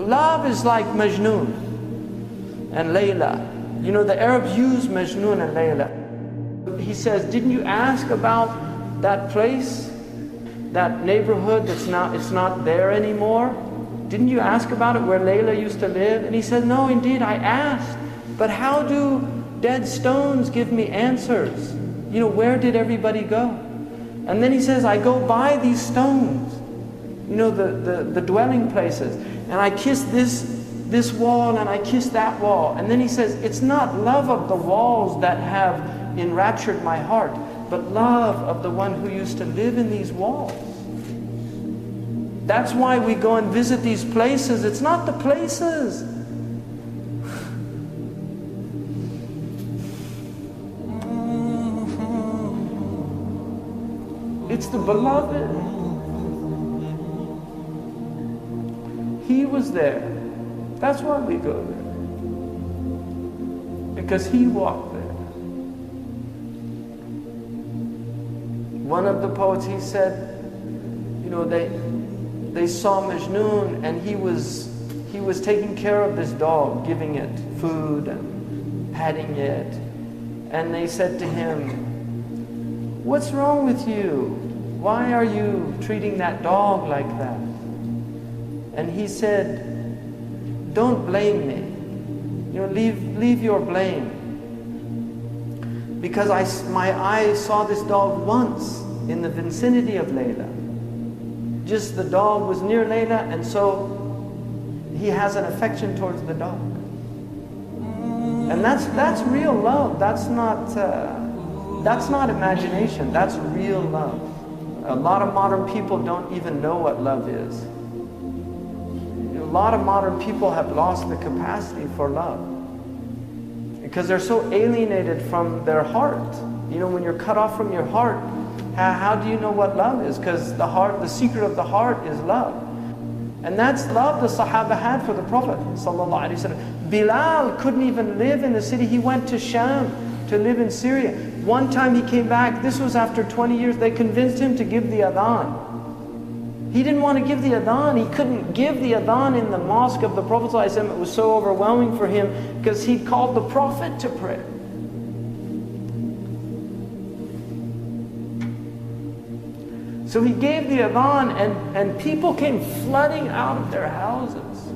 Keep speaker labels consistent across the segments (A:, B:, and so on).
A: love is like Majnun and Layla. You know, the Arabs use Majnun and Layla. He says, didn't you ask about that place, that neighborhood it's not there anymore? Didn't you ask about it where Layla used to live? And he said, no, indeed, I asked. But how do dead stones give me answers? You know, where did everybody go? And then he says, I go by these stones, you know, the dwelling places, and I kiss this wall and I kiss that wall. And then he says, it's not love of the walls that have enraptured my heart, but love of the one who used to live in these walls. That's why we go and visit these places. It's not the places. It's the beloved. He was there. That's why we go there. Because he walked there. One of the poets, he said, you know, they saw Majnun and he was taking care of this dog, giving it food and patting it. And they said to him, what's wrong with you? Why are you treating that dog like that? And he said, don't blame me. You know, leave your blame. Because my eyes saw this dog once in the vicinity of Layla. Just the dog was near Layla, and so he has an affection towards the dog. And that's real love. That's not imagination. That's real love. A lot of modern people don't even know what love is. A lot of modern people have lost the capacity for love because they're so alienated from their heart. You know, when you're cut off from your heart, how do you know what love is? Because the secret of the heart is love. And that's love the Sahaba had for the Prophet ﷺ. Bilal couldn't even live in the city. He went to Sham to live in Syria. One time he came back, this was after 20 years, they convinced him to give the adhan. He didn't want to give the adhan. He couldn't give the adhan in the mosque of the Prophet ﷺ. It was so overwhelming for him because he'd called the Prophet to prayer. So he gave the adhan and people came flooding out of their houses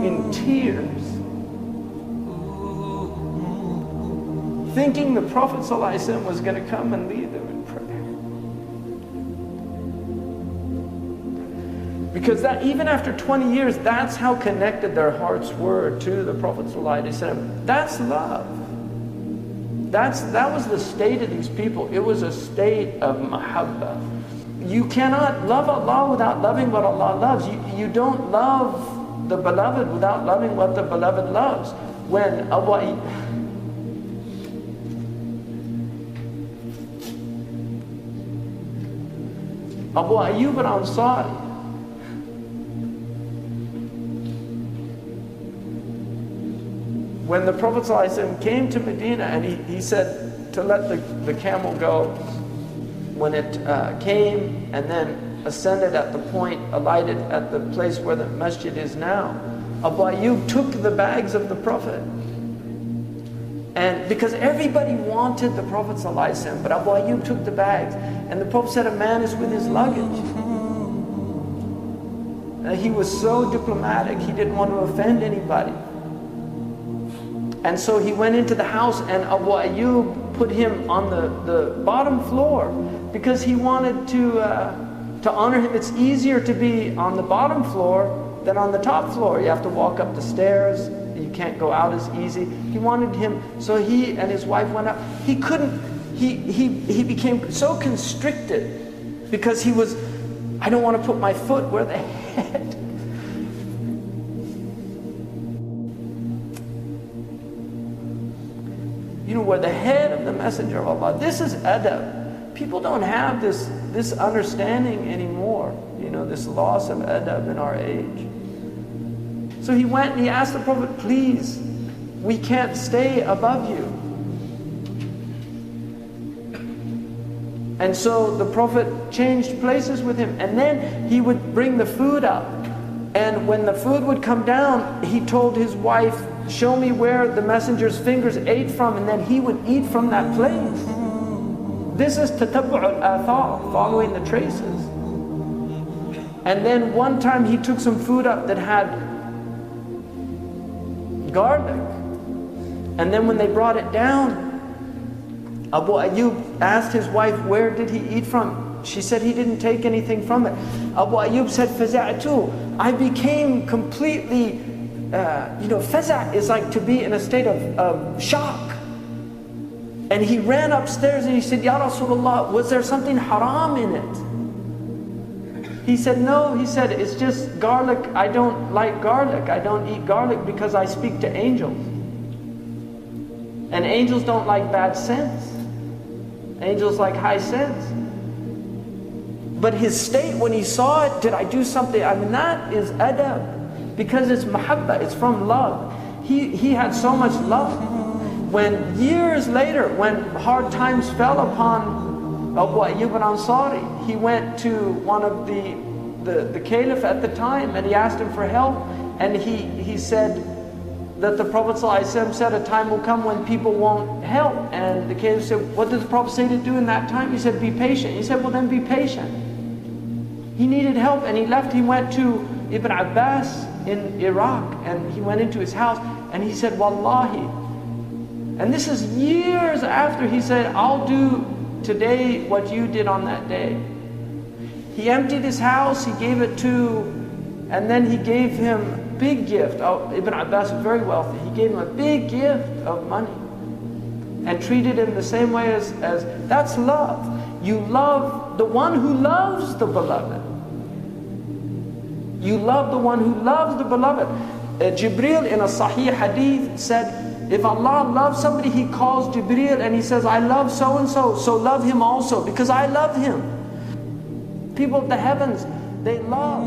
A: in tears, thinking the Prophet ﷺ was going to come and lead them in prayer. Because that even after 20 years, that's how connected their hearts were to the Prophet ﷺ. That's love. That was the state of these people. It was a state of mahabbah. You cannot love Allah without loving what Allah loves. You don't love the beloved without loving what the beloved loves. When Abu Ayyub al-Ansari, when the Prophet ﷺ came to Medina and he said to let the camel go, when it came and then ascended at the point, alighted at the place where the masjid is now, Abu Ayyub took the bags of the Prophet. And because everybody wanted the Prophet ﷺ, but Abu Ayyub took the bags. And the Prophet said, a man is with his luggage. And he was so diplomatic, he didn't want to offend anybody. And so he went into the house and Abu Ayyub put him on the bottom floor because he wanted to honor him. It's easier to be on the bottom floor than on the top floor. You have to walk up the stairs. You can't go out as easy. He wanted him, so he and his wife went up. He couldn't, he became so constricted because he was, I don't want to put my foot where the head. You know, where the head of the Messenger of Allah. This is adab. People don't have this understanding anymore. You know, this loss of adab in our age. So he went and he asked the Prophet, please, we can't stay above you. And so the Prophet changed places with him. And then he would bring the food up. And when the food would come down, he told his wife, show me where the messenger's fingers ate from, and then he would eat from that place. This is tatabbu' al-athar, following the traces. And then one time he took some food up that had garlic. And then when they brought it down, Abu Ayyub asked his wife, where did he eat from? She said he didn't take anything from it. Abu Ayyub said, فَزَعْتُ, I became completely, faza' is like to be in a state of shock. And he ran upstairs and he said, Ya Rasulullah, was there something haram in it? He said, no. He said, it's just garlic. I don't like garlic. I don't eat garlic because I speak to angels. And angels don't like bad sense. Angels like high sense. But his state when he saw it, did I do something? I mean, that is adab. Because it's mahabba, it's from love. He had so much love. When years later, when hard times fell upon Abu Ayyub al-Ansari, he went to one of the caliph at the time and he asked him for help, and he said that the Prophet ﷺ said a time will come when people won't help. And the caliph said, what did the Prophet say to do in that time? He said, be patient. He said, well then be patient. He needed help and he left. He went to Ibn Abbas in Iraq and he went into his house and he said, Wallahi, and this is years after, he said, I'll do today what you did on that day. He emptied his house, he gave it to, and then he gave him a big gift. Ibn Abbas was very wealthy. He gave him a big gift of money and treated him the same way as that's love. You love the one who loves the beloved. You love the one who loves the beloved. Jibreel in a Sahih hadith said, if Allah loves somebody, He calls Jibreel and He says, I love so and so, so love him also because I love him. People of the heavens, they love.